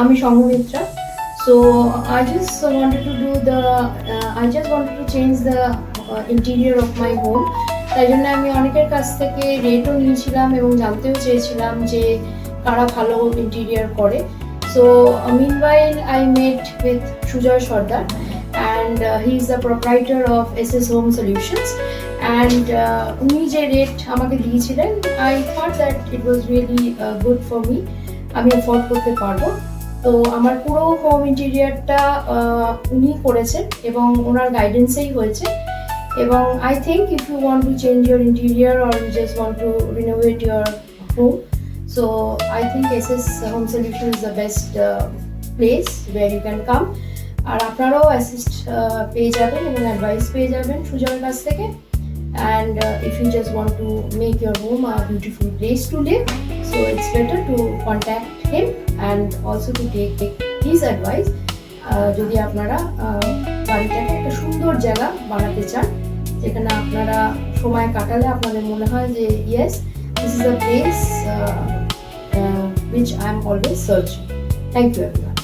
আমি সংঘমিত্রা. So I just wanted to do the I just wanted to change the interior of my home. তাই জন্য আমি অনেকের কাছ থেকে রেটও নিয়েছিলাম এবং জানতেও চেয়েছিলাম যে কারা ভালো ইন্টেরিয়র করে. So meanwhile I met with Sujoy Sardar and he is the proprietor of SS Home Solutions and উনি যে রেট আমাকে দিয়েছিলেন I thought that it was really good for me. আমি অ্যাফোর্ড করতে পারবো. তো আমার পুরো হোম ইন্টেরিয়রটা উনি করেছেন এবং ওনার গাইডেন্সেই হয়েছে. এবং I think if you want to change your interior or you just want to renovate your home, so I think SS Home Solution is the best place where you can come. আর আপনারাও assist পেয়ে যাবেন এবং advice পেয়ে যাবেন সুজয়ের কাছ থেকে. And if you just want to make your home a beautiful place to live, so it's better to contact him and also to take his advice. যদি আপনারা বাড়িটাকে একটা সুন্দর জায়গা বানাতে চান যেখানে আপনারা সময় কাটালে আপনাদের মনে হয় যে yes, this is a place which I am always searching. Thank you everyone.